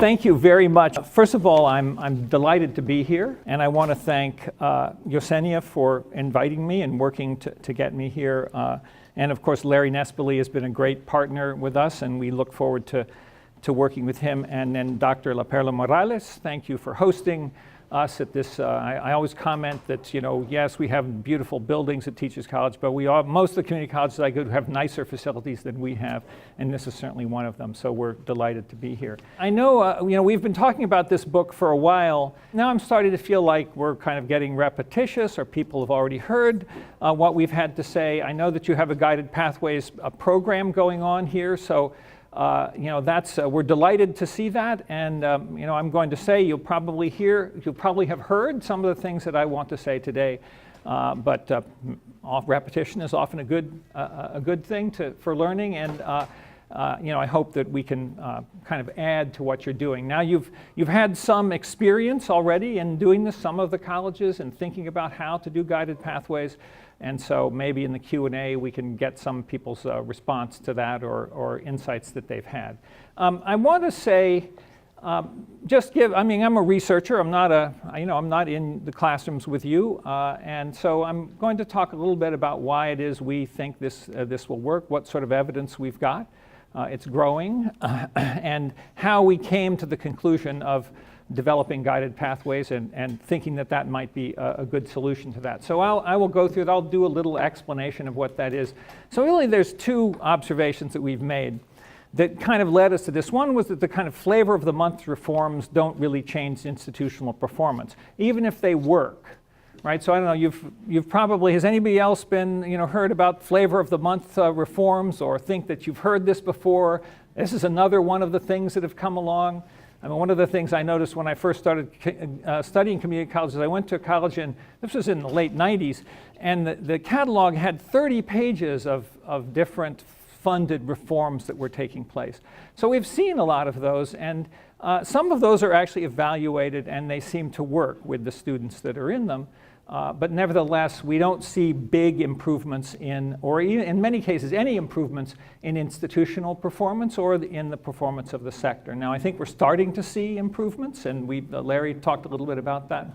Thank you very much. First of all, I'm delighted to be here, and I want to thank Yesenia for inviting me and working to get me here. And of course, Larry Nespoli has been a great partner with us, and we look forward to working with him. And then Dr. La Perla Morales, thank you for hosting us at this. I always comment that, yes, we have beautiful buildings at Teachers College, but most of the community colleges I go to have nicer facilities than we have, and this is certainly one of them, so we're delighted to be here. I know, we've been talking about this book for a while. Now I'm starting to feel like we're kind of getting repetitious, or people have already heard what we've had to say. I know that you have a Guided Pathways program going on here, so we're delighted to see that, and I'm going to say you'll probably have heard some of the things that I want to say today, but repetition is often a good thing for learning, and I hope that we can kind of add to what you're doing. Now you've had some experience already in doing this, some of the colleges, and thinking about how to do guided pathways. And so maybe in the Q&A we can get some people's response to that or insights that they've had. I want to say, I'm a researcher. I'm not in the classrooms with you, and so I'm going to talk a little bit about why it is we think this will work, what sort of evidence we've got. It's growing, and how we came to the conclusion of developing guided pathways and thinking that might be a good solution to that. So I will go through it. I'll do a little explanation of what that is. So really there's two observations that we've made that kind of led us to this. One was that the kind of flavor of the month reforms don't really change institutional performance, even if they work. Right, so I don't know, you've probably, has anybody else been, heard about flavor of the month reforms, or think that you've heard this before? This is another one of the things that have come along. I mean, one of the things I noticed when I first started studying community colleges, I went to a college, and this was in the late 90s, and the catalog had 30 pages of different funded reforms that were taking place. So we've seen a lot of those, and some of those are actually evaluated, and they seem to work with the students that are in them. But nevertheless, we don't see big improvements or even in many cases, any improvements in institutional performance or in the performance of the sector. Now, I think we're starting to see improvements, and Larry talked a little bit about that.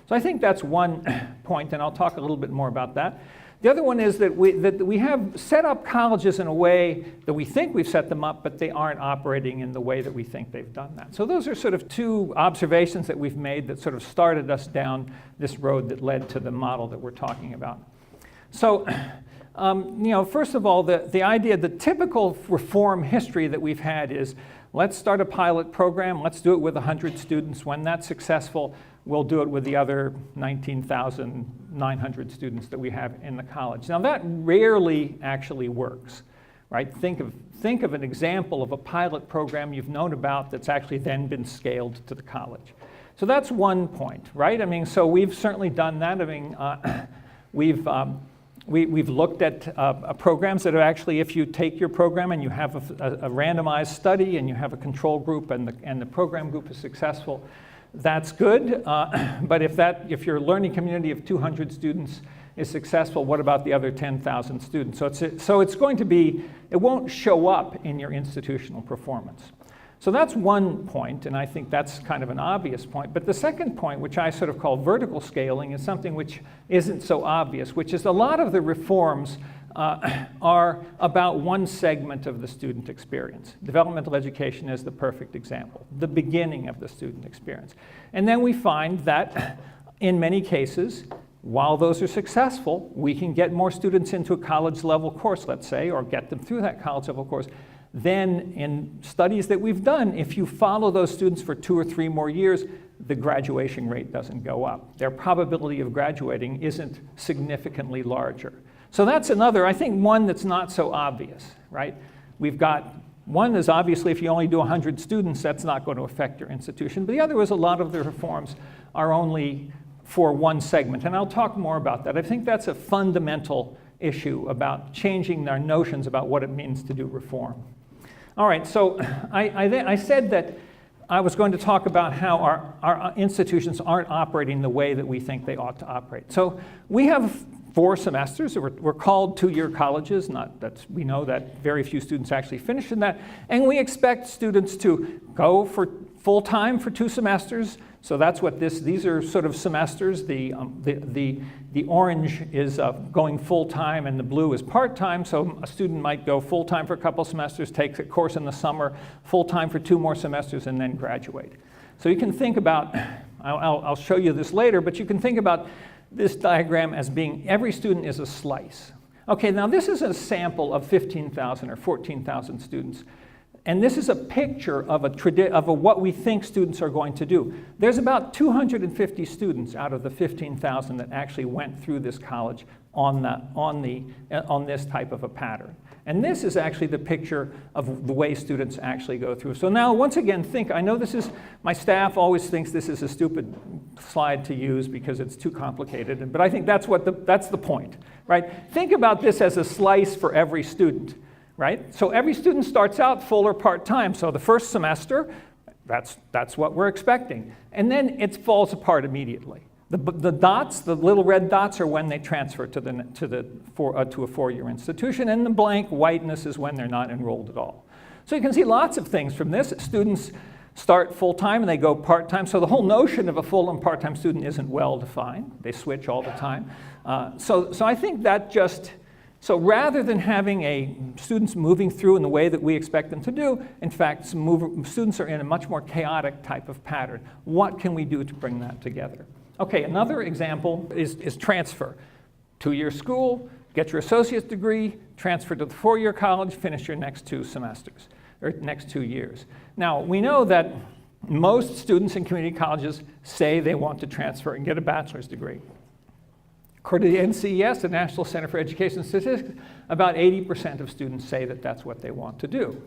So I think that's one point, and I'll talk a little bit more about that. The other one is that we have set up colleges in a way that we think we've set them up, but they aren't operating in the way that we think they've done that. So those are sort of two observations that we've made that sort of started us down this road that led to the model that we're talking about. So, first of all, the idea, the typical reform history that we've had is, let's start a pilot program, let's do it with 100 students. When that's successful, we'll do it with the other 19,900 students that we have in the college. Now that rarely actually works, right? Think of an example of a pilot program you've known about that's actually then been scaled to the college. So that's one point, right? I mean, so we've certainly done that. I mean, we've looked at programs that are actually, if you take your program and you have a randomized study and you have a control group and the program group is successful, that's good, but if your learning community of 200 students is successful, what about the other 10,000 students? So it's going to be, it won't show up in your institutional performance. So that's one point, and I think that's kind of an obvious point. But the second point, which I sort of call vertical scaling, is something which isn't so obvious, which is a lot of the reforms are about one segment of the student experience. Developmental education is the perfect example, the beginning of the student experience. And then we find that in many cases, while those are successful, we can get more students into a college level course, let's say, or get them through that college level course. Then in studies that we've done, if you follow those students for 2 or 3 more years, the graduation rate doesn't go up. Their probability of graduating isn't significantly larger. So that's another, I think, one that's not so obvious, right? We've got, one is obviously if you only do 100 students, that's not going to affect your institution. But the other is a lot of the reforms are only for one segment. And I'll talk more about that. I think that's a fundamental issue about changing our notions about what it means to do reform. All right, so I said that I was going to talk about how our institutions aren't operating the way that we think they ought to operate. So we have 4 semesters. We're called two-year colleges. We know that very few students actually finish in that. And we expect students to go for full-time for 2 semesters. So that's what these are sort of semesters. The orange is going full-time and the blue is part-time. So a student might go full-time for a couple semesters, take a course in the summer, full-time for 2 more semesters, and then graduate. So you can think about, I'll show you this later, but you can think about this diagram as being every student is a slice. Okay, now this is a sample of 15,000 or 14,000 students. And this is a picture of what we think students are going to do. There's about 250 students out of the 15,000 that actually went through this college on this type of a pattern. And this is actually the picture of the way students actually go through. So now, once again, I know my staff always thinks this is a stupid slide to use because it's too complicated, but I think that's the point, right? Think about this as a slice for every student. Right? So every student starts out full or part-time. So the first semester, that's what we're expecting. And then it falls apart immediately. The dots, the little red dots, are when they transfer to a 4-year institution, and the blank whiteness is when they're not enrolled at all. So you can see lots of things from this. Students start full-time and they go part-time. So the whole notion of a full and part-time student isn't well defined. They switch all the time. So I think that So rather than having students moving through in the way that we expect them to do, in fact, students are in a much more chaotic type of pattern. What can we do to bring that together? Okay, another example is transfer. 2-year school, get your associate's degree, transfer to the 4-year college, finish your next 2 semesters, or next 2 years. Now, we know that most students in community colleges say they want to transfer and get a bachelor's degree. According to the NCES, the National Center for Education Statistics, about 80% of students say that that's what they want to do.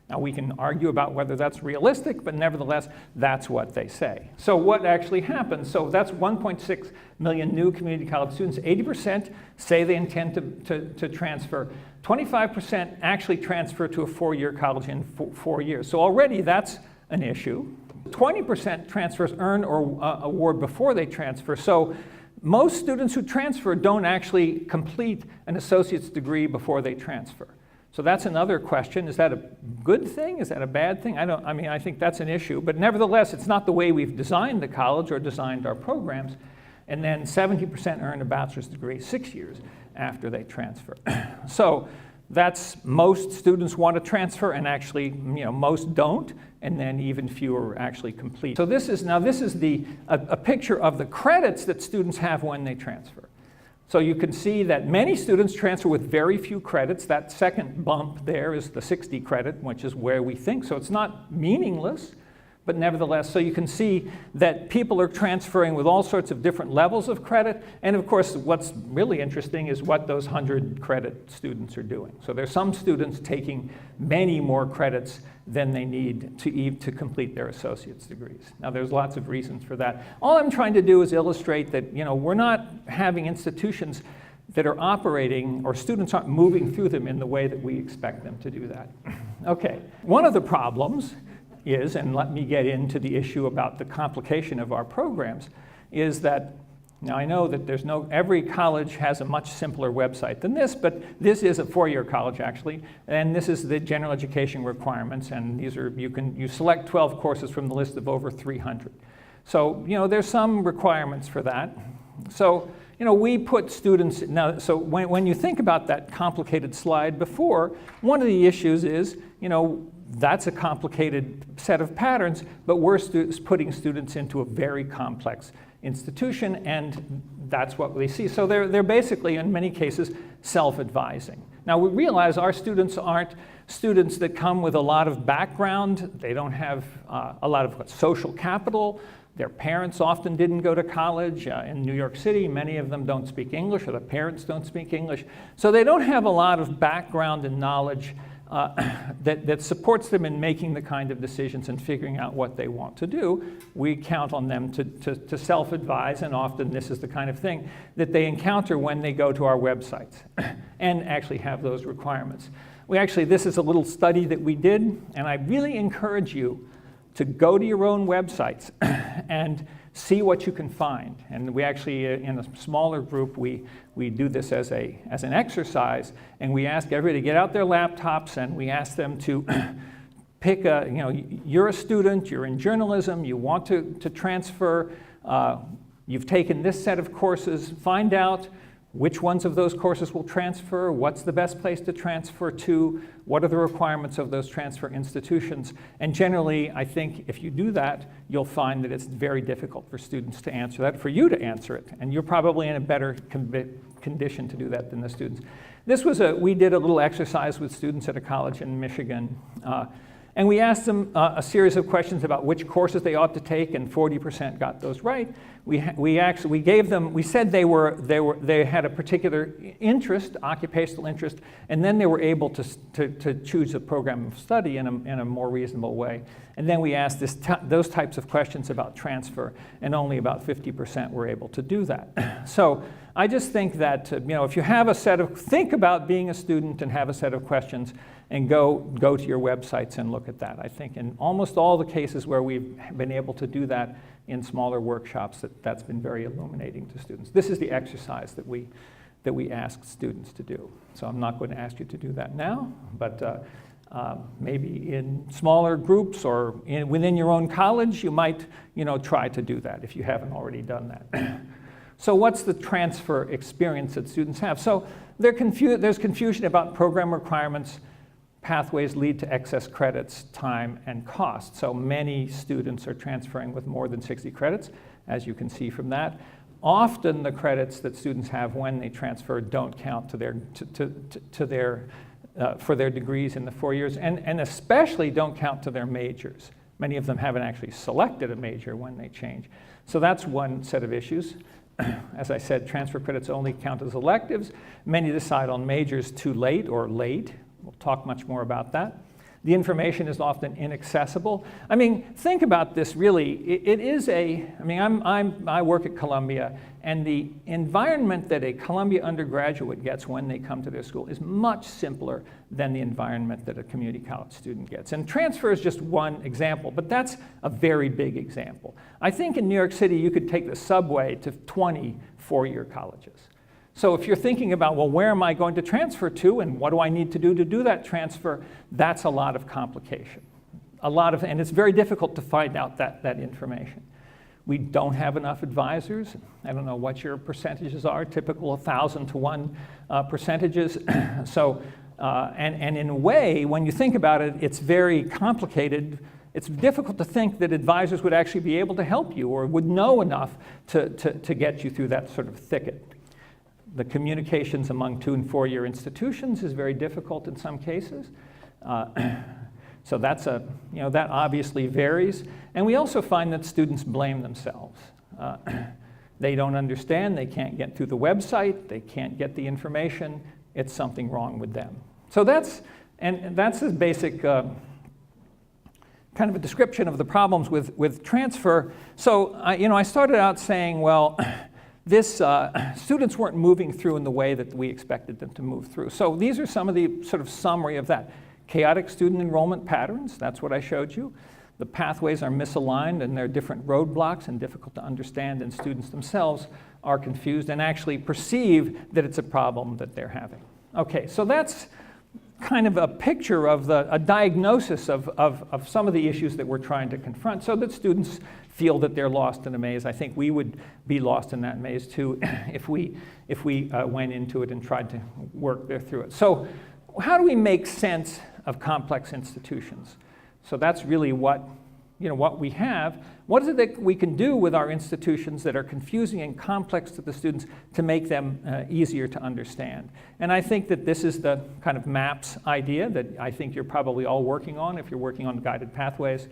Now, we can argue about whether that's realistic, but nevertheless, that's what they say. So what actually happens? So that's 1.6 million new community college students. 80% say they intend to transfer. 25% actually transfer to a 4-year college in 4 years. So already that's an issue. 20% transfers earn or award before they transfer. So most students who transfer don't actually complete an associate's degree before they transfer. So that's another question. Is that a good thing? Is that a bad thing? I think that's an issue, but nevertheless, it's not the way we've designed the college or designed our programs. And then 70% earn a bachelor's degree 6 years after they transfer. So that's most students want to transfer, and actually, most don't, and then even fewer actually complete. So this is a picture of the credits that students have when they transfer. So you can see that many students transfer with very few credits. That second bump there is the 60 credit, which is where we think. So it's not meaningless, but nevertheless, so you can see that people are transferring with all sorts of different levels of credit. And of course, what's really interesting is what those 100 credit students are doing. So there's some students taking many more credits than they need to complete their associate's degrees. Now, there's lots of reasons for that. All I'm trying to do is illustrate that, we're not having institutions that are operating, or students aren't moving through them in the way that we expect them to do that. Okay, one of the problems is, and let me get into the issue about the complication of our programs, is that, now I know that every college has a much simpler website than this, but this is a 4-year college actually, and this is the general education requirements, and these are, you select 12 courses from the list of over 300. So, there's some requirements for that. So, we put students, now, so when you think about that complicated slide before, one of the issues is, that's a complicated set of patterns, but we're putting students into a very complex institution, and that's what we see. So they're basically, in many cases, self-advising. Now, we realize our students aren't students that come with a lot of background. They don't have a lot of social capital. Their parents often didn't go to college. In New York City, many of them don't speak English, or their parents don't speak English. So they don't have a lot of background and knowledge that supports them in making the kind of decisions and figuring out what they want to do. We count on them to self-advise, and often this is the kind of thing that they encounter when they go to our websites and actually have those requirements. This is a little study that we did, and I really encourage you to go to your own websites and see what you can find. And we actually, in a smaller group, we do this as an exercise, and we ask everybody to get out their laptops, and we ask them to pick you're a student, you're in journalism, you want to transfer, you've taken this set of courses, find out which ones of those courses will transfer, what's the best place to transfer to, what are the requirements of those transfer institutions. And generally, I think if you do that, you'll find that it's very difficult for students to answer that, for you to answer it. And you're probably in a better condition to do that than the students. We did a little exercise with students at a college in Michigan. And we asked them a series of questions about which courses they ought to take, and 40% got those right. We said they had a particular interest, occupational interest, and then they were able to choose a program of study in a more reasonable way. And then we asked those types of questions about transfer, and only about 50% were able to do that. So I just think that if you have think about being a student and have a set of questions, and go to your websites and look at that. I think in almost all the cases where we've been able to do that in smaller workshops, that's been very illuminating to students. This is the exercise that we ask students to do. So I'm not going to ask you to do that now, but maybe in smaller groups or within your own college, you might try to do that if you haven't already done that. So what's the transfer experience that students have? So there's confusion about program requirements. Pathways lead to excess credits, time, and cost. So many students are transferring with more than 60 credits, as you can see from that. Often the credits that students have when they transfer don't count for their degrees in the 4 years, and especially don't count to their majors. Many of them haven't actually selected a major when they change. So that's one set of issues. As I said, transfer credits only count as electives. Many decide on majors too late or late. We'll talk much more about that. The information is often inaccessible. I mean, think about this really. I work at Columbia, and the environment that a Columbia undergraduate gets when they come to their school is much simpler than the environment that a community college student gets. And transfer is just one example, but that's a very big example. I think in New York City, you could take the subway to 20 four-year colleges. So if you're thinking about, well, where am I going to transfer to and what do I need to do that transfer, that's a lot of complication. And it's very difficult to find out that information. We don't have enough advisors. I don't know what your percentages are, typical 1,000 to 1 percentages. So, and in a way, when you think about it, it's very complicated. It's difficult to think that advisors would actually be able to help you or would know enough to get you through that sort of thicket. The communications among 2- and 4-year institutions is very difficult in some cases. So that's that obviously varies. And we also find that students blame themselves. They don't understand, they can't get through the website, they can't get the information, it's something wrong with them. So that's a basic kind of a description of the problems with transfer. So I started out saying, well, students weren't moving through in the way that we expected them to move through. So these are some of the sort of summary of that. Chaotic student enrollment patterns, that's what I showed you. The pathways are misaligned and there are different roadblocks and difficult to understand, and students themselves are confused and actually perceive that it's a problem that they're having. Okay, so that's kind of a picture of a diagnosis of some of the issues that we're trying to confront so that students feel that they're lost in a maze. I think we would be lost in that maze too if we went into it and tried to work through it. So how do we make sense of complex institutions? So that's really what we have. What is it that we can do with our institutions that are confusing and complex to the students to make them easier to understand? And I think that this is the kind of MAPS idea that I think you're probably all working on if you're working on guided pathways.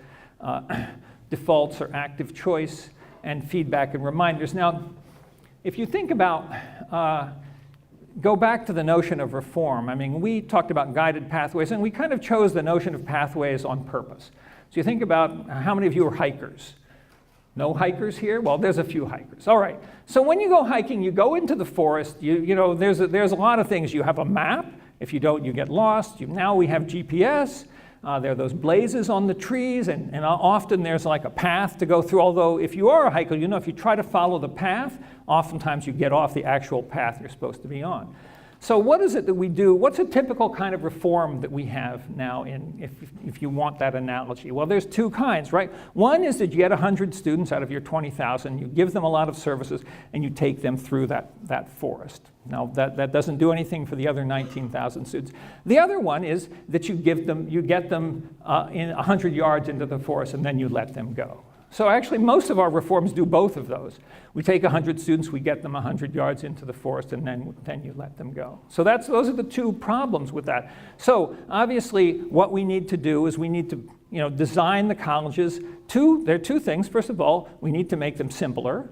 Defaults or active choice, and feedback and reminders. Now, if you think about, go back to the notion of reform. I mean, we talked about guided pathways, and we kind of chose the notion of pathways on purpose. So you think about how many of you are hikers? No hikers here? Well, there's a few hikers. All right. So when you go hiking, you go into the forest. There's a lot of things. You have a map. If you don't, you get lost. Now we have GPS. There are those blazes on the trees, and often there's like a path to go through, although if you are a hiker, you know if you try to follow the path, oftentimes you get off the actual path you're supposed to be on. So what is it that we do? What's a typical kind of reform that we have now if you want that analogy? Well, there's two kinds, right? One is that you get 100 students out of your 20,000, you give them a lot of services, and you take them through that forest. Now, that doesn't do anything for the other 19,000 students. The other one is that you get them in 100 yards into the forest, and then you let them go. So actually, most of our reforms do both of those. We take 100 students, we get them 100 yards into the forest, and then you let them go. So those are the two problems with that. So obviously, what we need to do is we need to design the colleges. There are two things. First of all, we need to make them simpler.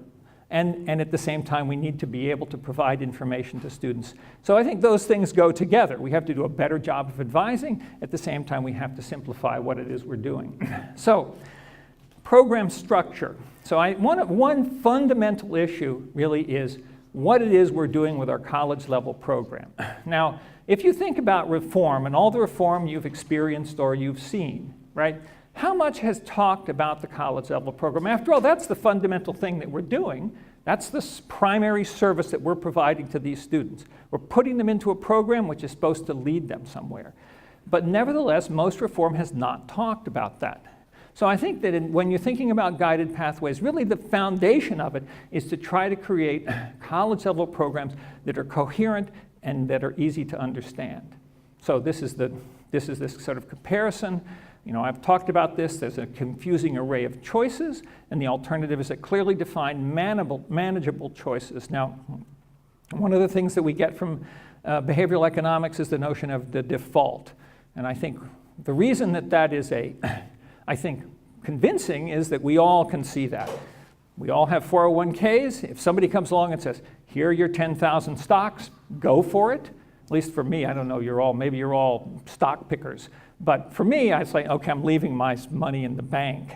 And at the same time, we need to be able to provide information to students. So I think those things go together. We have to do a better job of advising. At the same time, we have to simplify what it is we're doing. So program structure. So one fundamental issue really is what it is we're doing with our college level program. Now, if you think about reform and all the reform you've experienced or you've seen, right? How much has talked about the college level program? After all, that's the fundamental thing that we're doing. That's the primary service that we're providing to these students. We're putting them into a program which is supposed to lead them somewhere. But nevertheless, most reform has not talked about that. So I think that when you're thinking about guided pathways, really the foundation of it is to try to create college level programs that are coherent and that are easy to understand. So this is this sort of comparison. I've talked about this. There's a confusing array of choices, and the alternative is a clearly defined, manageable choices. Now, one of the things that we get from behavioral economics is the notion of the default. And I think the reason that is convincing is that we all can see that. We all have 401ks. If somebody comes along and says, here are your 10,000 stocks, go for it. At least for me, I don't know, maybe you're all stock pickers. But for me, I say, okay, I'm leaving my money in the bank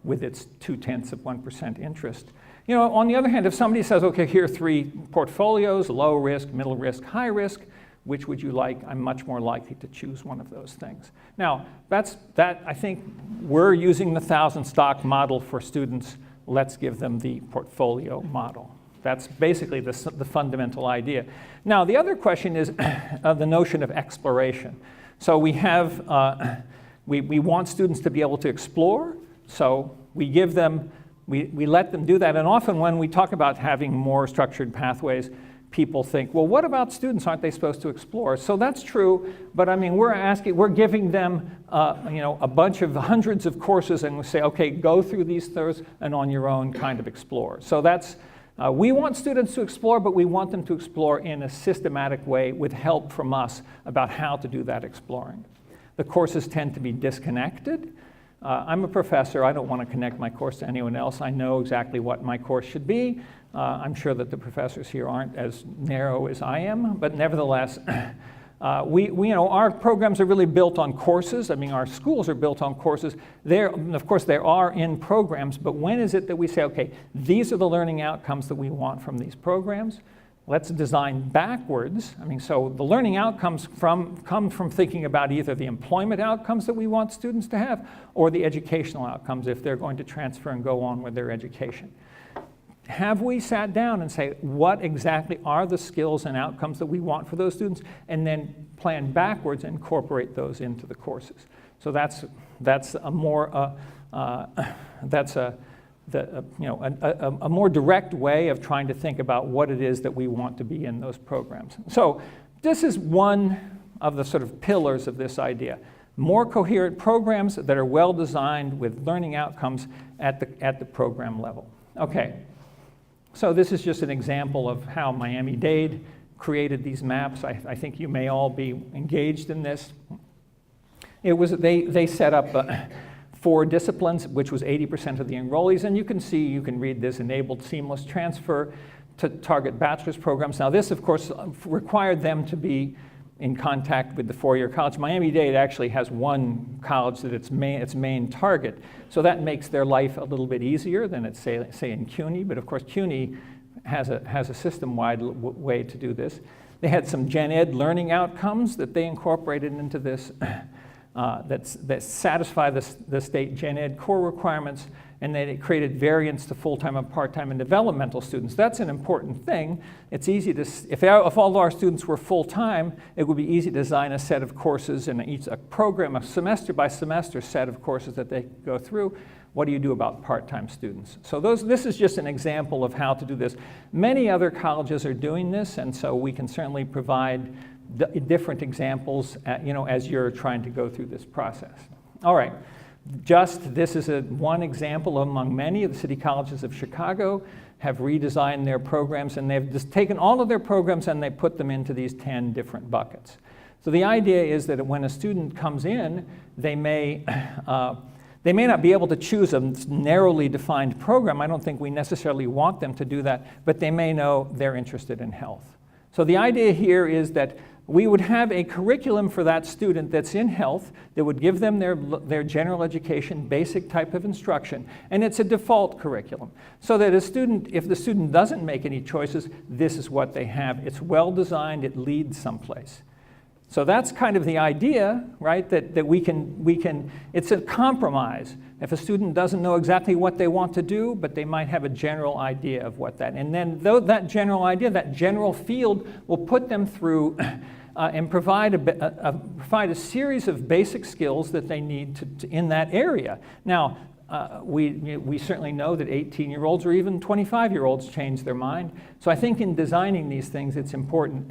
with its 0.2% interest. On the other hand, if somebody says, okay, here are 3 portfolios, low risk, middle risk, high risk, which would you like? I'm much more likely to choose one of those things. Now, I think we're using the 1,000 stock model for students. Let's give them the portfolio model. That's basically the fundamental idea. Now, the other question is the notion of exploration. So we have, we want students to be able to explore, so we give them, we let them do that. And often when we talk about having more structured pathways, people think, well, what about students? Aren't they supposed to explore? So that's true, but I mean, we're giving them, a bunch of hundreds of courses, and we say, okay, go through these things and on your own kind of explore. So that's, we want students to explore, but we want them to explore in a systematic way with help from us about how to do that exploring. The courses tend to be disconnected. I'm a professor. I don't want to connect my course to anyone else. I know exactly what my course should be. I'm sure that the professors here aren't as narrow as I am, but nevertheless, our programs are really built on courses. I mean, our schools are built on courses. Of course, there are in programs, but when is it that we say, okay, these are the learning outcomes that we want from these programs? Let's design backwards. I mean, so the learning outcomes come from thinking about either the employment outcomes that we want students to have or the educational outcomes if they're going to transfer and go on with their education. Have we sat down and say, what exactly are the skills and outcomes that we want for those students, and then plan backwards and incorporate those into the courses? So that's a more a more direct way of trying to think about what it is that we want to be in those programs. So this is one of the sort of pillars of this idea. More coherent programs that are well designed with learning outcomes at the program level. Okay. So this is just an example of how Miami-Dade created these maps. I think you may all be engaged in this. They set up 4 disciplines, which was 80% of the enrollees, and you can read this: enabled seamless transfer to target bachelor's programs. Now this, of course, required them to be in contact with the 4-year college. Miami-Dade actually has one college that its main target, so that makes their life a little bit easier than it's say in CUNY. But of course, CUNY has a system-wide way to do this. They had some gen ed learning outcomes that they incorporated into this. that satisfy the state gen ed core requirements, and then it created variants to full-time and part-time and developmental students. That's an important thing. It's easy to, if all our students were full-time, it would be easy to design a set of courses and a program, a semester by semester set of courses that they go through. What do you do about part-time students? So this is just an example of how to do this. Many other colleges are doing this, and so we can certainly provide different examples as you're trying to go through this process. All right, this is one example among many. The City Colleges of Chicago have redesigned their programs, and they've just taken all of their programs and they put them into these 10 different buckets. So the idea is that when a student comes in, they may not be able to choose a narrowly defined program. I don't think we necessarily want them to do that, but they may know they're interested in health. So the idea here is that we would have a curriculum for that student that's in health that would give them their general education, basic type of instruction, and it's a default curriculum. So that if the student doesn't make any choices, this is what they have. It's well designed, it leads someplace. So that's kind of the idea, right, that we can, it's a compromise. If a student doesn't know exactly what they want to do, but they might have a general idea of what that, and then that general idea, that general field will put them through and provide a series of basic skills that they need in that area. Now, we certainly know that 18-year-olds or even 25-year-olds change their mind. So I think in designing these things, it's important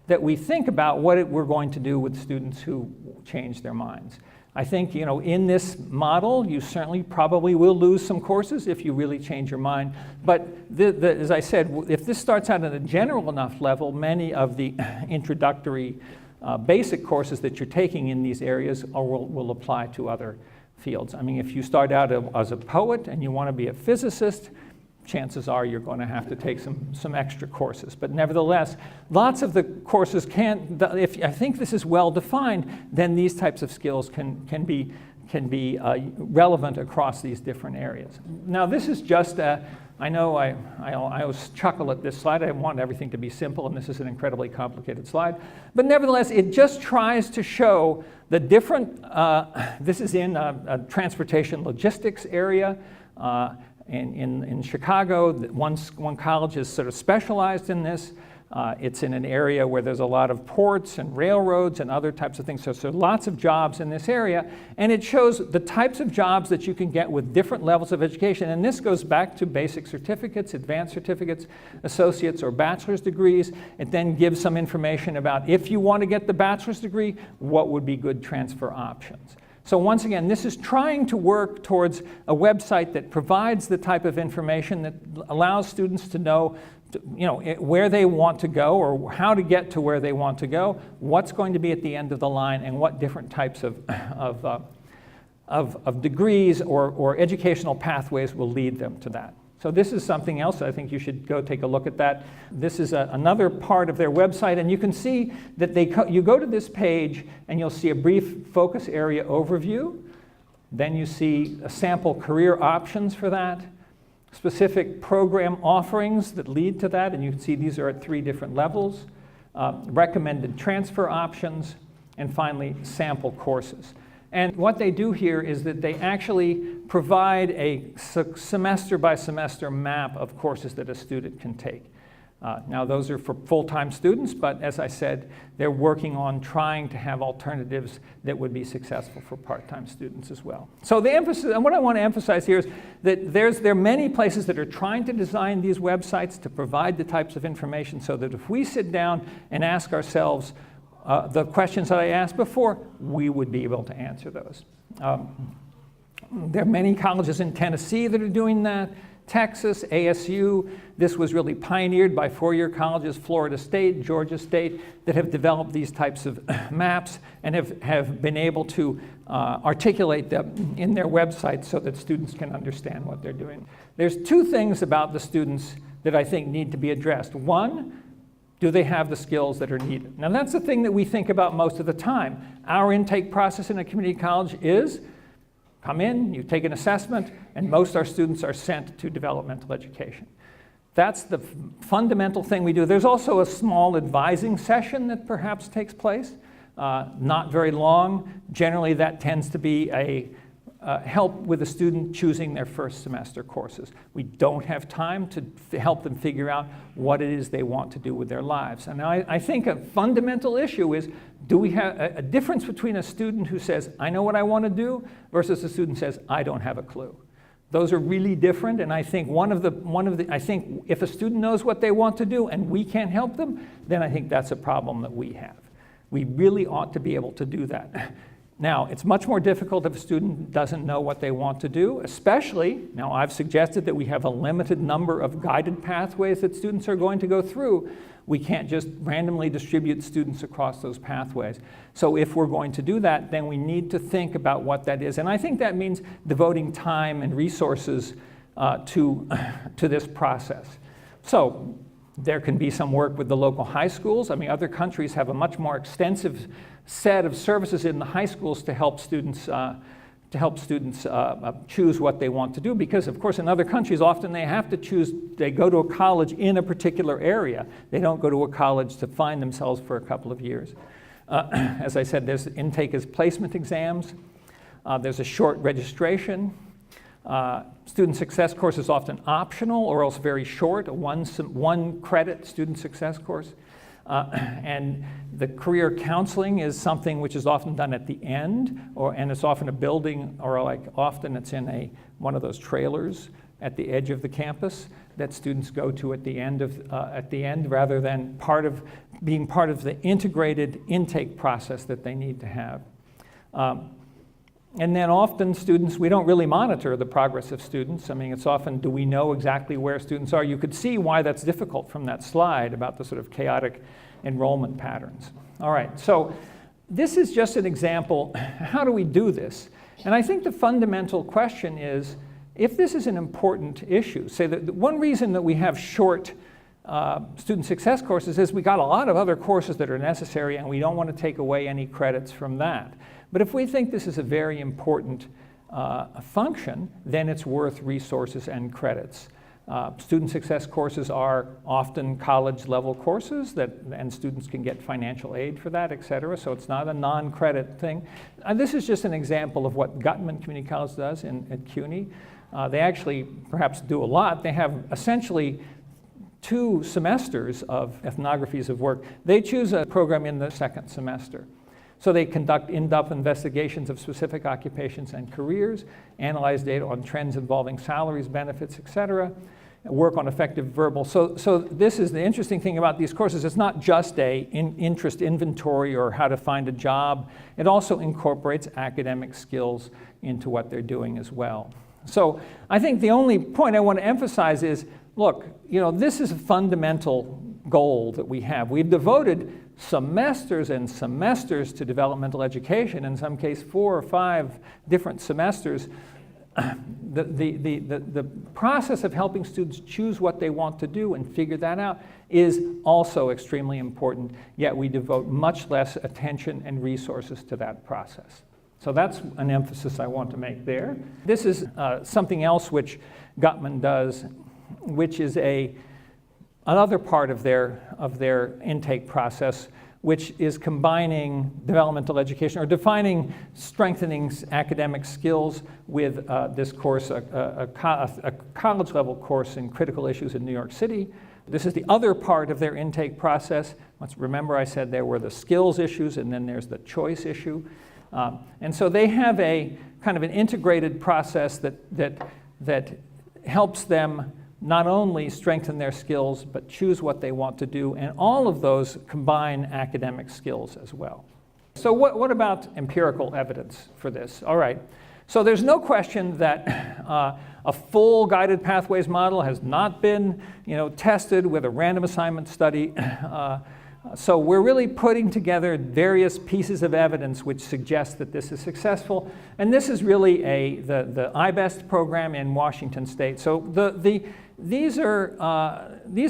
that we think about what we're going to do with students who change their minds. I think, in this model, you certainly probably will lose some courses if you really change your mind. But as I said, if this starts out at a general enough level, many of the introductory basic courses that you're taking in these areas will apply to other fields. I mean, if you start out as a poet and you want to be a physicist, chances are you're going to have to take some extra courses. But nevertheless, lots of the courses if I think this is well defined, then these types of skills can be relevant across these different areas. Now this is just I know I always chuckle at this slide. I want everything to be simple, and this is an incredibly complicated slide. But nevertheless, it just tries to show the different, this is in a transportation logistics area. In Chicago, one college is sort of specialized in this. It's in an area where there's a lot of ports and railroads and other types of things. So lots of jobs in this area. And it shows the types of jobs that you can get with different levels of education. And this goes back to basic certificates, advanced certificates, associate's or bachelor's degrees. It then gives some information about if you want to get the bachelor's degree, what would be good transfer options. So once again, this is trying to work towards a website that provides the type of information that allows students to know, where they want to go or how to get to where they want to go, what's going to be at the end of the line, and what different types of degrees or educational pathways will lead them to that. So this is something else. I think you should go take a look at that. This is another part of their website, and you can see that you go to this page and you'll see a brief focus area overview. Then you see a sample career options for that, specific program offerings that lead to that, and you can see these are at 3 different levels, recommended transfer options, and finally sample courses. And what they do here is that they actually provide a semester by semester map of courses that a student can take. Now those are for full-time students, but as I said, they're working on trying to have alternatives that would be successful for part-time students as well. So the emphasis, and what I want to emphasize here is that there are many places that are trying to design these websites to provide the types of information so that if we sit down and ask ourselves the questions that I asked before, we would be able to answer those. There are many colleges in Tennessee that are doing that. Texas, ASU, this was really pioneered by 4-year colleges, Florida State, Georgia State, that have developed these types of maps and have been able to articulate them in their websites so that students can understand what they're doing. There's 2 things about the students that I think need to be addressed. One, do they have the skills that are needed? Now that's the thing that we think about most of the time. Our intake process in a community college is come in, you take an assessment, and most of our students are sent to developmental education. That's the fundamental thing we do. There's also a small advising session that perhaps takes place not very long. Generally, that tends to be a help with a student choosing their first semester courses. We don't have time to help them figure out what it is they want to do with their lives. And I think a fundamental issue is, do we have a difference between a student who says, I know what I want to do, versus a student who says, I don't have a clue. Those are really different, and I think I think if a student knows what they want to do and we can't help them, then I think that's a problem that we have. We really ought to be able to do that. Now, it's much more difficult if a student doesn't know what they want to do, especially, now I've suggested that we have a limited number of guided pathways that students are going to go through. We can't just randomly distribute students across those pathways. So if we're going to do that, then we need to think about what that is. And I think that means devoting time and resources to this process. So there can be some work with the local high schools. I mean, other countries have a much more extensive set of services in the high schools to help students choose what they want to do, because of course in other countries often they have to choose, they go to a college in a particular area. They don't go to a college to find themselves for a couple of years. As I said, there's intake as placement exams. There's a short registration. Student success course is often optional or else very short, a one credit student success course. And the career counseling is something which is often done at the end, and it's often a building, or like often it's in one of those trailers at the edge of the campus that students go to at the end, rather than being part of the integrated intake process that they need to have. And then often students, we don't really monitor the progress of students. I mean, it's often, do we know exactly where students are? You could see why that's difficult from that slide about the sort of chaotic enrollment patterns. All right, so this is just an example. How do we do this? And I think the fundamental question is, if this is an important issue, say that one reason that we have short student success courses is we got a lot of other courses that are necessary and we don't want to take away any credits from that. But if we think this is a very important function, then it's worth resources and credits. Student success courses are often college-level courses and students can get financial aid for that, et cetera, so it's not a non-credit thing. This is just an example of what Guttman Community College does at CUNY. They actually perhaps do a lot. They have essentially 2 semesters of ethnographies of work. They choose a program in the second semester. So they conduct in-depth investigations of specific occupations and careers, analyze data on trends involving salaries, benefits, et cetera, work on effective verbal. So this is the interesting thing about these courses. It's not just a interest inventory or how to find a job. It also incorporates academic skills into what they're doing as well. So I think the only point I want to emphasize is, look, this is a fundamental goal that we have. We've devoted semesters and semesters to developmental education, in some cases 4 or 5 different semesters. The process of helping students choose what they want to do and figure that out is also extremely important, yet we devote much less attention and resources to that process. So that's an emphasis I want to make there. This is something else which Guttman does, which is another part of their intake process, which is combining developmental education or defining strengthening academic skills with this course, a college-level course in critical issues in New York City. This is the other part of their intake process. Remember I said there were the skills issues and then there's the choice issue. And so they have a kind of an integrated process that helps them not only strengthen their skills, but choose what they want to do, and all of those combine academic skills as well. So what about empirical evidence for this? All right, so there's no question that a full guided pathways model has not been tested with a random assignment study. So we're really putting together various pieces of evidence which suggest that this is successful. And this is really the iBest program in Washington State. So these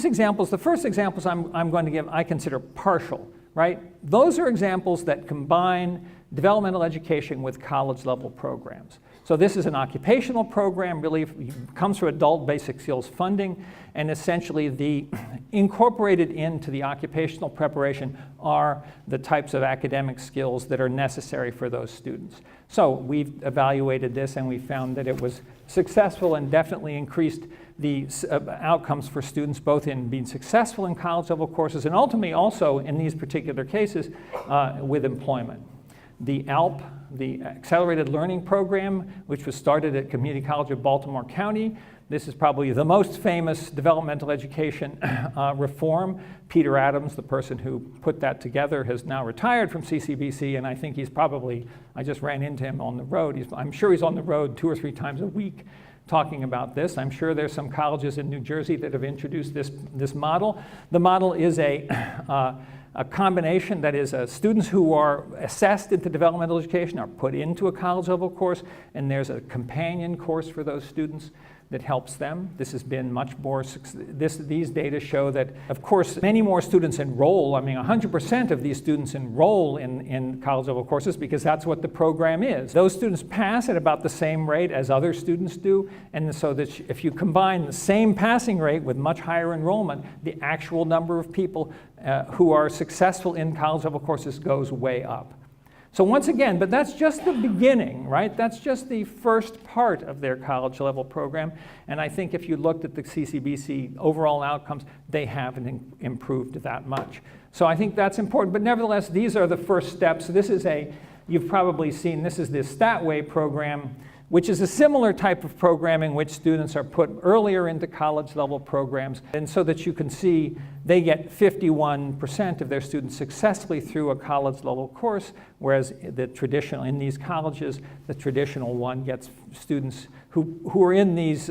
examples, the first examples I'm going to give, I consider partial, right? Those are examples that combine developmental education with college-level programs. So this is an occupational program, really comes from adult basic skills funding, and essentially the incorporated into the occupational preparation are the types of academic skills that are necessary for those students. So we've evaluated this and we found that it was successful and definitely increased the outcomes for students, both in being successful in college level courses and ultimately also in these particular cases with employment. The ALP, the Accelerated Learning Program, which was started at Community College of Baltimore County. This is probably the most famous developmental education reform. Peter Adams, the person who put that together, has now retired from CCBC, and I think he's probably, I just ran into him on the road. I'm sure he's on the road 2 or 3 times a week talking about this. I'm sure there's some colleges in New Jersey that have introduced this model. The model is a combination, that is, students who are assessed into developmental education are put into a college level course, and there's a companion course for those students that helps them. This has been much more, these data show that, of course, many more students enroll. I mean, 100% of these students enroll in college level courses because that's what the program is. Those students pass at about the same rate as other students do, and so that if you combine the same passing rate with much higher enrollment, the actual number of people who are successful in college level courses goes way up. So once again, but that's just the beginning, right? That's just the first part of their college level program. And I think if you looked at the CCBC overall outcomes, they haven't improved that much. So I think that's important. But nevertheless, these are the first steps. This is you've probably seen, this is the Statway program, which is a similar type of program in which students are put earlier into college level programs. And so that you can see they get 51% of their students successfully through a college level course, whereas the traditional, in these colleges, the traditional one gets students who are in these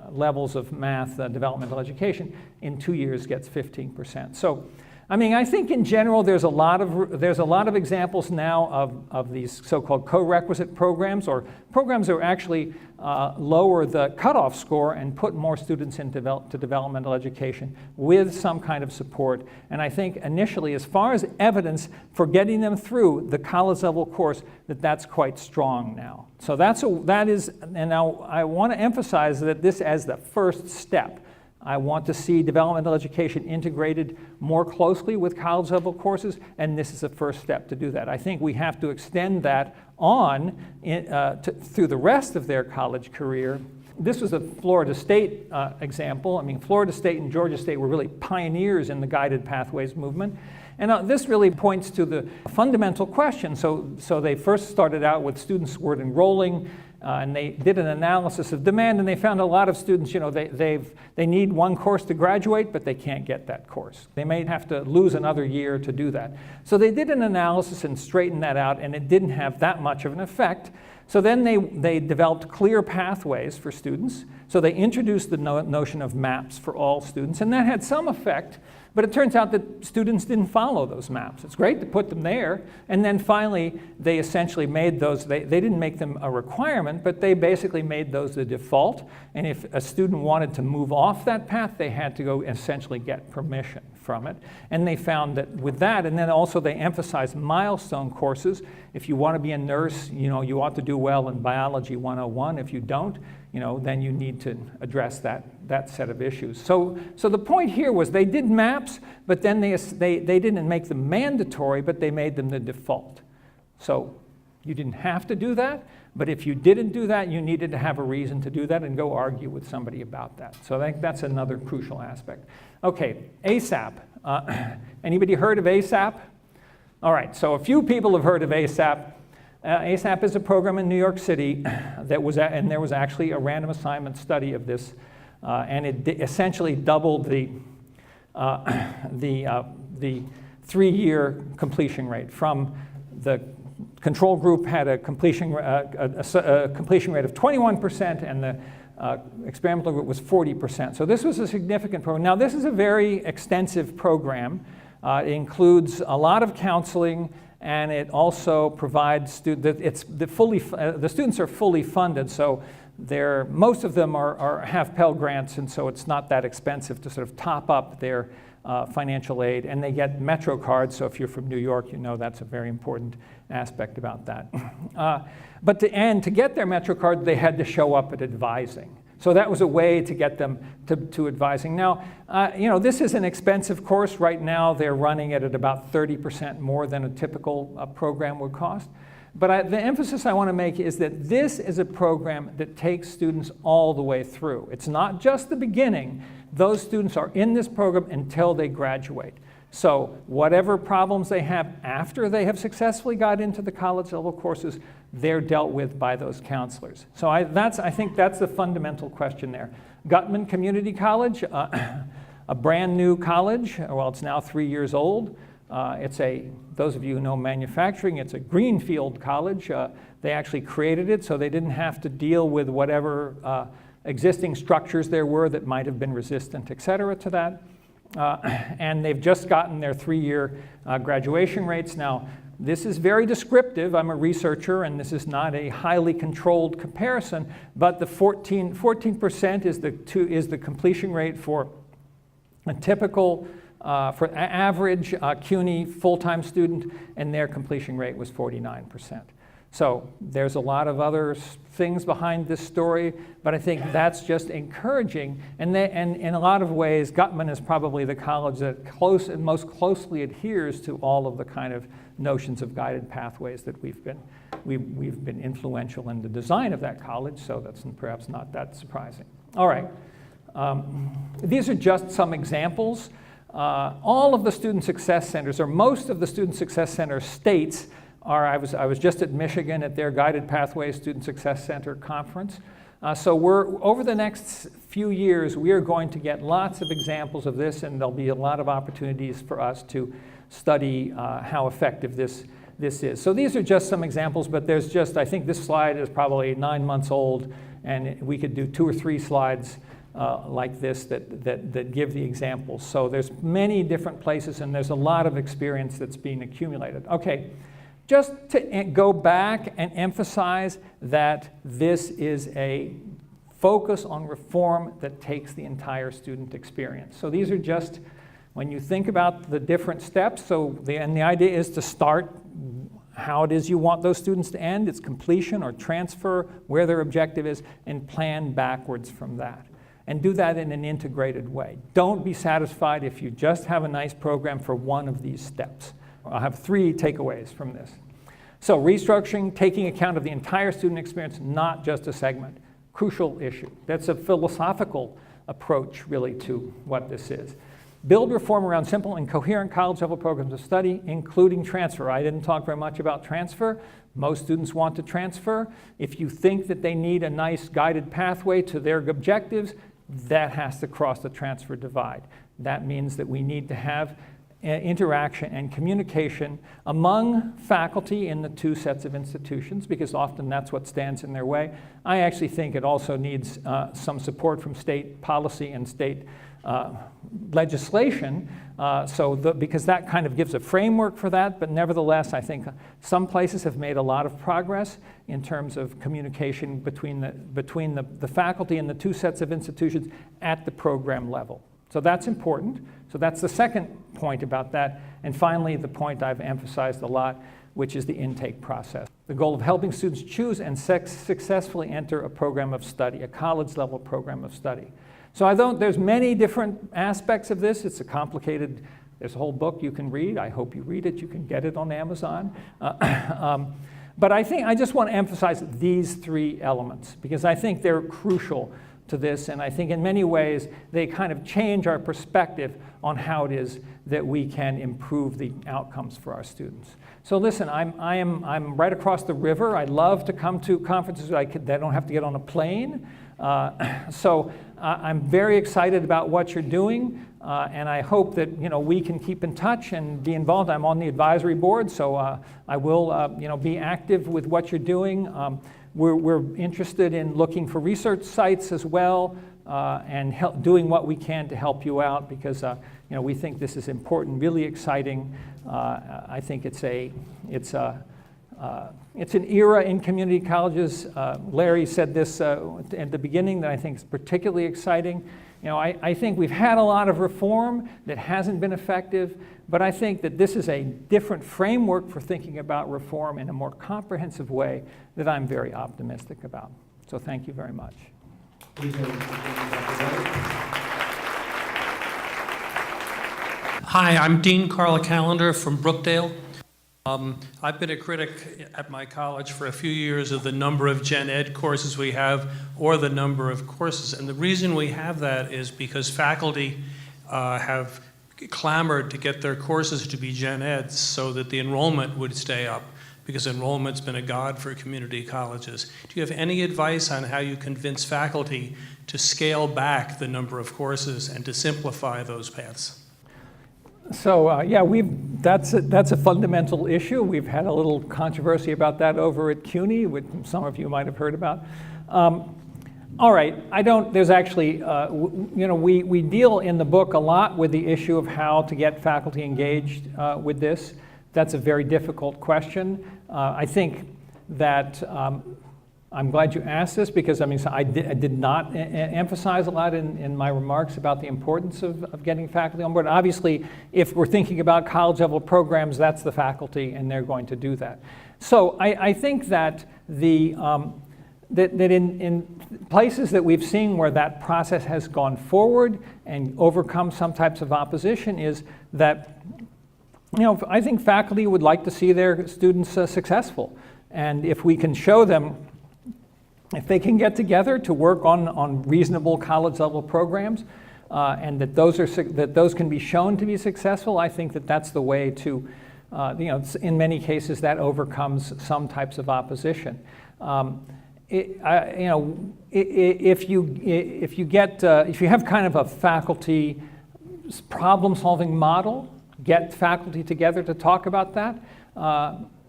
levels of math, developmental education, in 2 years gets 15%. So, I mean, I think in general there's a lot of examples now of these so-called co-requisite programs, or programs that actually lower the cutoff score and put more students into developmental education with some kind of support. And I think initially, as far as evidence for getting them through the college level course, that's quite strong now. So and now I want to emphasize that this as the first step. I want to see developmental education integrated more closely with college level courses, and this is the first step to do that. I think we have to extend that on through the rest of their college career. This was a Florida State example. I mean, Florida State and Georgia State were really pioneers in the guided pathways movement. And this really points to the fundamental question. So they first started out with students who were enrolling, and they did an analysis of demand, and they found a lot of students, you know, they need one course to graduate, but they can't get that course. They may have to lose another year to do that. So they did an analysis and straightened that out, and it didn't have that much of an effect. So then they developed clear pathways for students. So they introduced the notion of maps for all students, and that had some effect. But it turns out that students didn't follow those maps. It's great to put them there. And then finally, they essentially made those, they didn't make them a requirement, but they basically made those the default. And if a student wanted to move off that path, they had to go essentially get permission from it. And they found that with that, and then also they emphasized milestone courses. If you want to be a nurse, you know, you ought to do well in Biology 101. If you don't, you know, then you need to address that set of issues. So the point here was they did maps, but then they didn't make them mandatory, but they made them the default. So you didn't have to do that, but if you didn't do that, you needed to have a reason to do that and go argue with somebody about that. So I think that's another crucial aspect. Okay, ASAP. Anybody heard of ASAP? All right, so a few people have heard of ASAP. ASAP is a program in New York City and there was actually a random assignment study of this, and it essentially doubled the 3-year completion rate. From the control group had a completion rate of 21%, and the experimental group was 40%. So this was a significant program. Now this is a very extensive program. It includes a lot of counseling, and it also provides the students are fully funded, so most of them have Pell Grants, and so it's not that expensive to sort of top up their financial aid, and they get Metro cards. So if you're from New York, you know that's a very important aspect about that. But to get their Metro card, they had to show up at advising. So that was a way to get them to advising. Now, this is an expensive course. Right now, they're running it at about 30% more than a typical program would cost. But the emphasis I want to make is that this is a program that takes students all the way through. It's not just the beginning. Those students are in this program until they graduate. So whatever problems they have after they have successfully got into the college level courses, they're dealt with by those counselors. So I think that's the fundamental question there. Gutman Community College, a brand new college. Well, it's now 3 years old. Those of you who know manufacturing, it's a greenfield college. They actually created it so they didn't have to deal with whatever existing structures there were that might have been resistant, et cetera, to that. And they've just gotten their 3-year graduation rates. Now, this is very descriptive. I'm a researcher, and this is not a highly controlled comparison, but the 14% is the completion rate for a typical, for average CUNY full-time student, and their completion rate was 49%. So there's a lot of other things behind this story, but I think that's just encouraging. And in a lot of ways, Gutman is probably the college that most closely adheres to all of the kind of notions of guided pathways that we've been influential in the design of that college. So that's perhaps not that surprising. All right, these are just some examples. All of the student success centers, or most of the student success center states, I was just at Michigan at their Guided Pathways Student Success Center conference. So over the next few years, we are going to get lots of examples of this, and there'll be a lot of opportunities for us to study how effective this is. So these are just some examples, but I think this slide is probably 9 months old, and we could do 2 or 3 slides like this that give the examples. So there's many different places, and there's a lot of experience that's being accumulated. Okay. Just to go back and emphasize that this is a focus on reform that takes the entire student experience. So these are just, when you think about the different steps, and the idea is to start how it is you want those students to end, it's completion or transfer, where their objective is, and plan backwards from that. And do that in an integrated way. Don't be satisfied if you just have a nice program for one of these steps. I'll have 3 takeaways from this. So restructuring, taking account of the entire student experience, not just a segment. Crucial issue. That's a philosophical approach, really, to what this is. Build reform around simple and coherent college-level programs of study, including transfer. I didn't talk very much about transfer. Most students want to transfer. If you think that they need a nice guided pathway to their objectives, that has to cross the transfer divide. That means that we need to have interaction and communication among faculty in the 2 sets of institutions, because often that's what stands in their way. I actually think it also needs some support from state policy and state legislation, because that kind of gives a framework for that, but nevertheless, I think some places have made a lot of progress in terms of communication between the faculty and the 2 sets of institutions at the program level. So that's important. So that's the second point about that. And finally, the point I've emphasized a lot, which is the intake process. The goal of helping students choose and successfully enter a program of study, a college-level program of study. So there's many different aspects of this. It's there's a whole book you can read. I hope you read it. You can get it on Amazon. But I just want to emphasize these 3 elements, because I think they're crucial to this, and I think in many ways they kind of change our perspective on how it is that we can improve the outcomes for our students. So listen, I'm right across the river. I love to come to conferences I don't have to get on a plane. So I'm very excited about what you're doing, and I hope that we can keep in touch and be involved. I'm on the advisory board, so I will be active with what you're doing. We're interested in looking for research sites as well, and doing what we can to help you out, because we think this is important, really exciting. I think it's a It's an era in community colleges. Larry said this at the beginning that I think is particularly exciting. I think we've had a lot of reform that hasn't been effective, but I think that this is a different framework for thinking about reform in a more comprehensive way that I'm very optimistic about. So thank you very much. Hi, I'm Dean Carla Callender from Brookdale. I've been a critic at my college for a few years of the number of gen ed courses we have or the number of courses. And the reason we have that is because faculty have clamored to get their courses to be gen eds so that the enrollment would stay up, because enrollment's been a god for community colleges. Do you have any advice on how you convince faculty to scale back the number of courses and to simplify those paths? So yeah, that's a fundamental issue. We've had a little controversy about that over at CUNY, which some of you might have heard about. All right, there's actually, we deal in the book a lot with the issue of how to get faculty engaged with this. That's a very difficult question. I think that I'm glad you asked this, because I did not emphasize a lot in my remarks about the importance of getting faculty on board. Obviously, if we're thinking about college level programs, that's the faculty, and they're going to do that. So I think that that in places that we've seen where that process has gone forward and overcome some types of opposition is that, I think faculty would like to see their students successful. And if we can show them, if they can get together to work on reasonable college level programs, and that those can be shown to be successful, I think that that's the way to, in many cases that overcomes some types of opposition. If you have kind of a faculty problem-solving model, get faculty together to talk about that,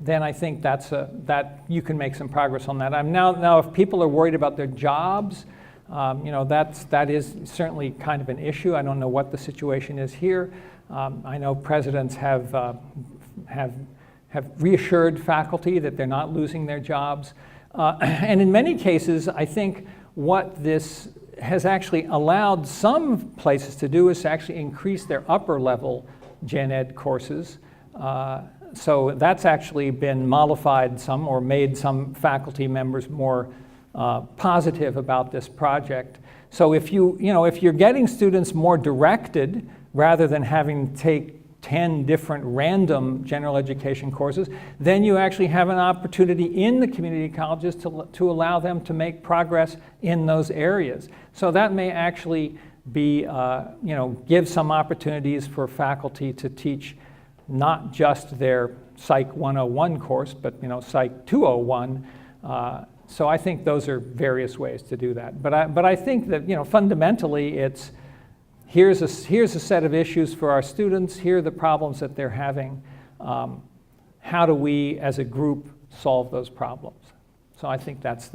then I think that you can make some progress on that. Now, if people are worried about their jobs, that is certainly kind of an issue. I don't know what the situation is here. I know presidents have reassured faculty that they're not losing their jobs. And in many cases, I think what this has actually allowed some places to do is to actually increase their upper level gen ed courses. So that's actually been mollified some, or made some faculty members more positive about this project. So if you're getting students more directed rather than having to take 10 different random general education courses, then you actually have an opportunity in the community colleges to allow them to make progress in those areas. So that may actually be, give some opportunities for faculty to teach not just their Psych 101 course, but Psych 201. So I think those are various ways to do that. But I think that fundamentally it's here's a set of issues for our students. Here are the problems that they're having. How do we, as a group, solve those problems? So I think that's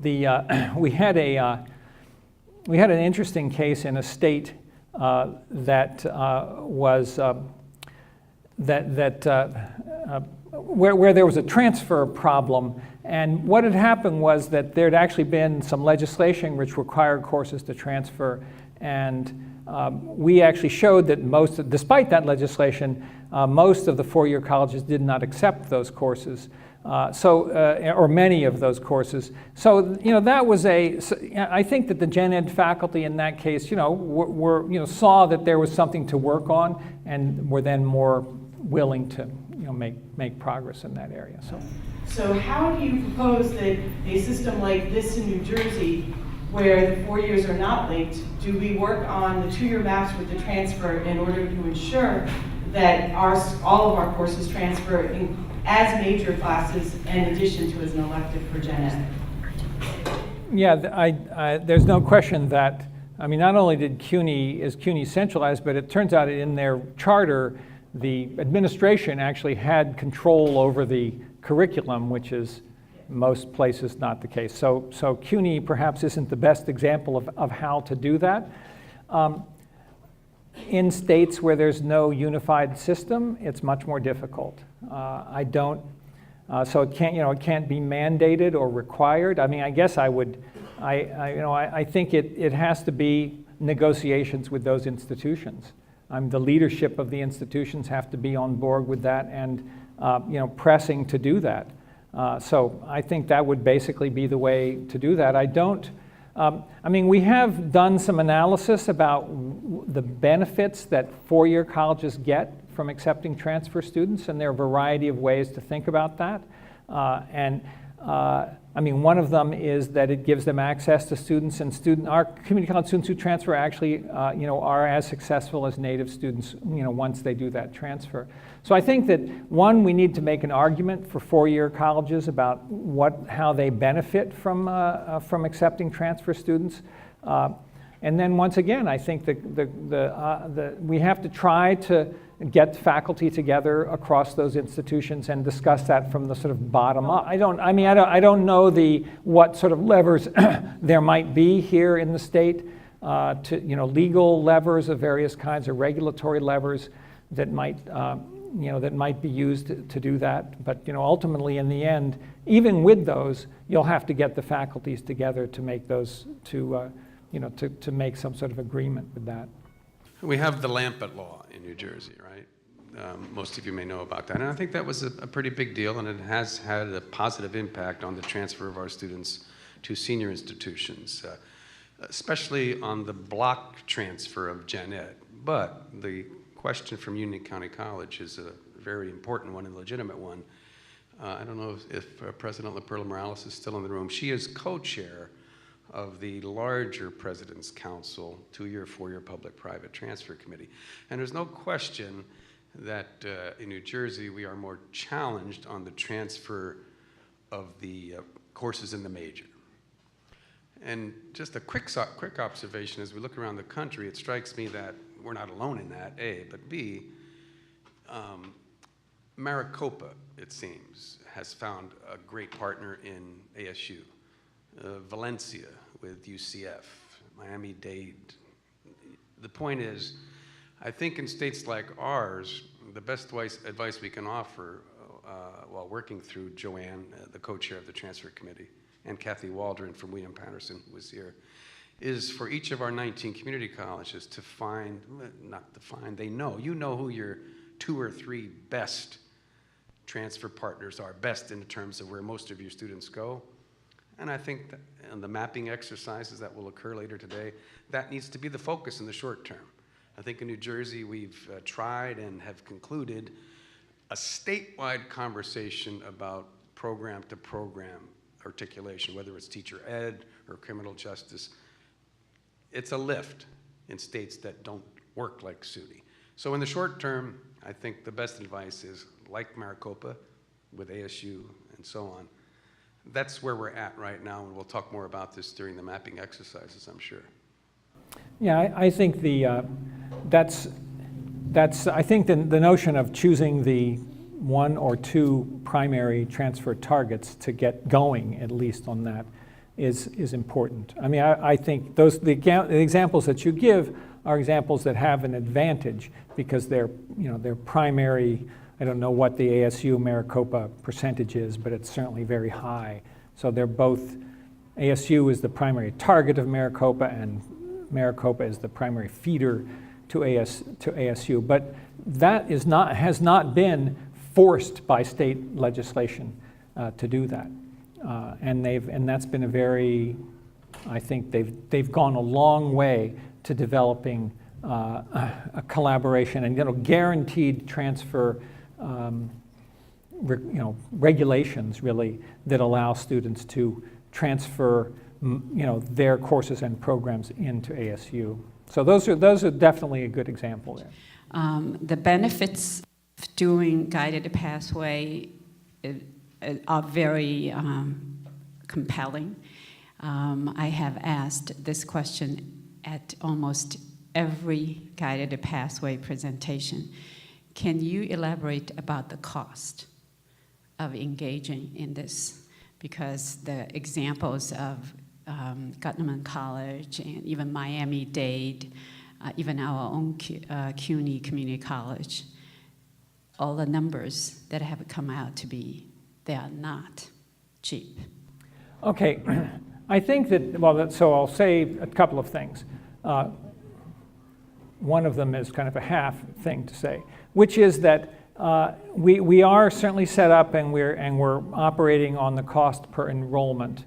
we had an interesting case in a state that was where there was a transfer problem. And what had happened was that there had actually been some legislation which required courses to transfer. And we actually showed that despite that legislation, most of the four-year colleges did not accept those courses, or many of those courses. So that was I think that the gen ed faculty in that case, saw that there was something to work on, and were then more willing to make progress in that area. So how do you propose that a system like this in New Jersey, where the 4 years are not linked, do we work on the 2-year maps with the transfer in order to ensure that all of our courses transfer as major classes in addition to as an elective for gen ed? Yeah, there's no question that, not only is CUNY centralized, but it turns out in their charter, the administration actually had control over the curriculum, which is most places not the case. So CUNY perhaps isn't the best example of how to do that. In states where there's no unified system, it's much more difficult. So it can't, it can't be mandated or required. I mean, I guess I think it has to be negotiations with those institutions. The leadership of the institutions have to be on board with that and, pressing to do that. So I think that would basically be the way to do that. We have done some analysis about the benefits that four-year colleges get from accepting transfer students, and there are a variety of ways to think about that. One of them is that it gives them access to students, and our community college students who transfer actually, are as successful as native students, once they do that transfer. So I think that, one, we need to make an argument for four-year colleges about how they benefit from accepting transfer students. And then once again, I think we have to try to get faculty together across those institutions and discuss that from the sort of bottom up. I don't know what sort of levers there might be here in the state, legal levers of various kinds, or regulatory levers that might be used to do that. But ultimately, in the end, even with those, you'll have to get the faculties together to make those to make some sort of agreement with that. We have the Lampet Law in New Jersey, right? Most of you may know about that. And I think that was a pretty big deal, and it has had a positive impact on the transfer of our students to senior institutions, especially on the block transfer of gen ed. But the question from Union County College is a very important one and legitimate one. I don't know if President LaPerla Morales is still in the room. She is co-chair of the larger President's Council 2-year, 4-year public-private transfer committee. And there's no question that in New Jersey we are more challenged on the transfer of the courses in the major. And just a quick observation, as we look around the country, it strikes me that we're not alone in that, A, but B, Maricopa, it seems, has found a great partner in ASU. Valencia with UCF, Miami-Dade. The point is, I think in states like ours, the best advice we can offer while working through Joanne, the co-chair of the transfer committee, and Kathy Waldron from William Patterson, who was here, is for each of our 19 community colleges to they know, who your 2 or 3 best transfer partners are, best in terms of where most of your students go. And I think that in the mapping exercises that will occur later today, that needs to be the focus in the short term. I think in New Jersey, we've tried and have concluded a statewide conversation about program-to-program articulation, whether it's teacher ed or criminal justice. It's a lift in states that don't work like SUNY. So in the short term, I think the best advice is, like Maricopa with ASU and so on, that's where we're at right now, and we'll talk more about this during the mapping exercises, I'm sure. Yeah, I think I think the notion of choosing the 1 or 2 primary transfer targets to get going, at least on that, is important. I think the examples that you give are examples that have an advantage because they're primary. I don't know what the ASU Maricopa percentage is, but it's certainly very high. So they're both, ASU is the primary target of Maricopa, and Maricopa is the primary feeder to ASU. But that has not been forced by state legislation to do that. And that's been I think they've gone a long way to developing a collaboration and guaranteed transfer regulations, really, that allow students to transfer their courses and programs into ASU. So those are definitely a good example there. The benefits of doing guided pathway are very compelling. I have asked this question at almost every guided pathway presentation. Can you elaborate about the cost of engaging in this? Because the examples of Gutman College and even Miami-Dade, even our own CUNY Community College, all the numbers that have come out to be They are not cheap. Okay, I think that, so I'll say a couple of things. One of them is kind of a half thing to say, which is that we are certainly set up and we're operating on the cost per enrollment.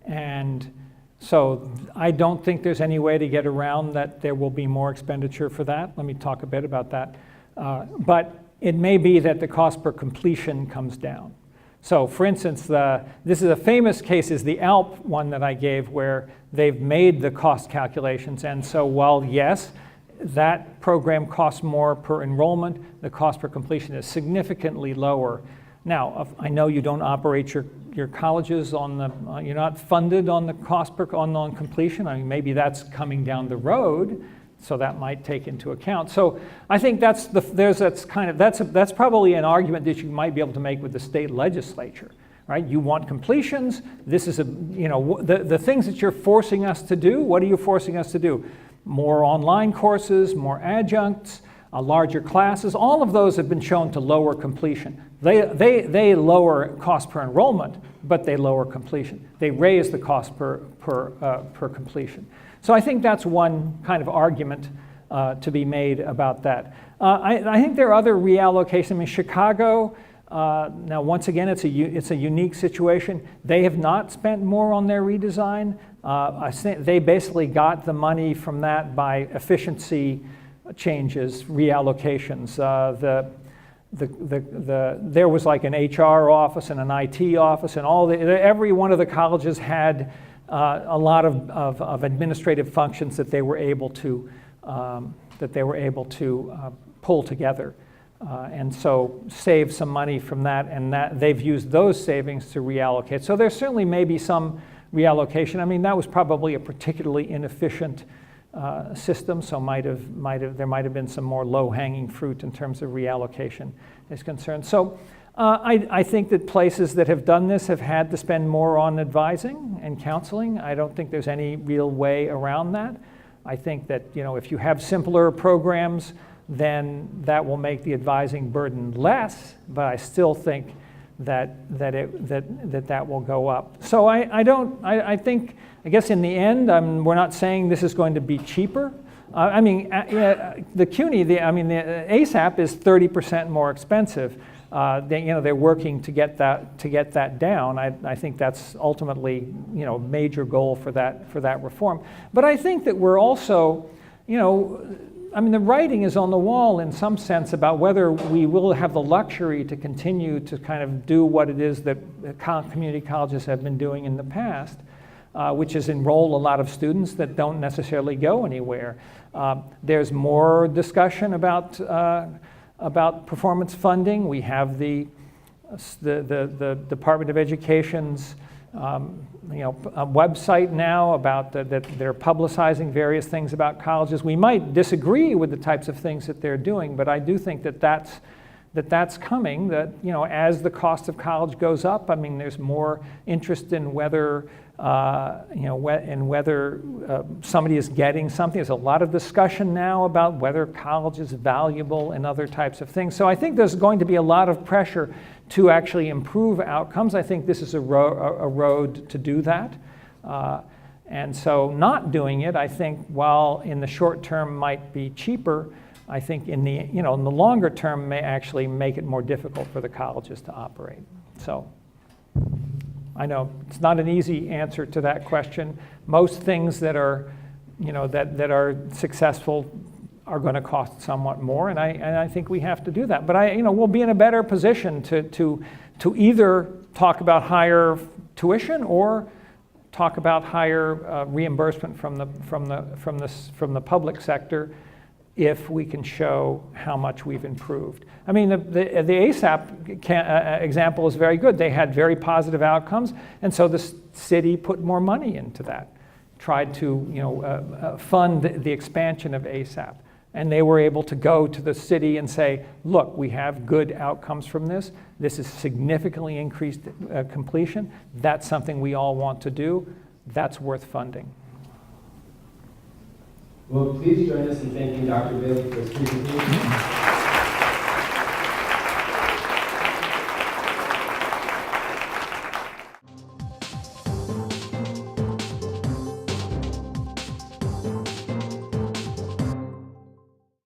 And so I don't think there's any way to get around that there will be more expenditure for that. Let me talk a bit about that. But it may be that the cost per completion comes down. So for instance, this is a famous case, is the ALP one that I gave, where they've made the cost calculations. And so while, yes, that program costs more per enrollment, the cost per completion is significantly lower. Now, I know you don't operate your colleges on the, you're not funded on the cost per on completion. I mean, maybe that's coming down the road, so that might take into account. So I think that's probably an argument that you might be able to make with the state legislature, right? You want completions. This is the things that you're forcing us to do. What are you forcing us to do? More online courses, more adjuncts, larger classes. All of those have been shown to lower completion. They lower cost per enrollment, but they lower completion. They raise the cost per completion. So I think that's one kind of argument to be made about that. I think there are other reallocations. I mean, Chicago, now once again, it's a unique situation. They have not spent more on their redesign. I think they basically got the money from that by efficiency changes, reallocations. There was like an HR office and an IT office, and every one of the colleges had a lot of administrative functions that they were able to pull together, and so save some money from that. And that they've used those savings to reallocate. So there certainly may be some reallocation. I mean, that was probably a particularly inefficient system, so there might have been some more low-hanging fruit in terms of reallocation is concerned. So I think that places that have done this have had to spend more on advising and counseling. I don't think there's any real way around that. I think that if you have simpler programs, then that will make the advising burden less. But I still think that will go up. So I think, I guess in the end, we're not saying this is going to be cheaper. The CUNY, the ASAP is 30% more expensive. They're working to get that down. I think that's ultimately a major goal for that reform. But I think that we're also, the writing is on the wall in some sense about whether we will have the luxury to continue to kind of do what it is that community colleges have been doing in the past, which is enroll a lot of students that don't necessarily go anywhere. There's more discussion about performance funding. We have the Department of Education's a website now about that they're publicizing various things about colleges. We might disagree with the types of things that they're doing, but I do think that that's coming. That as the cost of college goes up, there's more interest in whether somebody is getting something. There's a lot of discussion now about whether college is valuable and other types of things. So I think there's going to be a lot of pressure to actually improve outcomes. I think this is a road to do that. And so not doing it, I think, while in the short term might be cheaper, I think in the longer term may actually make it more difficult for the colleges to operate. So I know it's not an easy answer to that question. Most things that are, that are successful are going to cost somewhat more, and I think we have to do that. But we'll be in a better position to either talk about higher tuition or talk about higher reimbursement from the public sector if we can show how much we've improved. The ASAP example is very good. They had very positive outcomes, and so the city put more money into that, tried to fund the expansion of ASAP. And they were able to go to the city and say, look, we have good outcomes from this. This is significantly increased completion. That's something we all want to do. That's worth funding. Well, please join us in thanking Dr. Bailey for his presentation.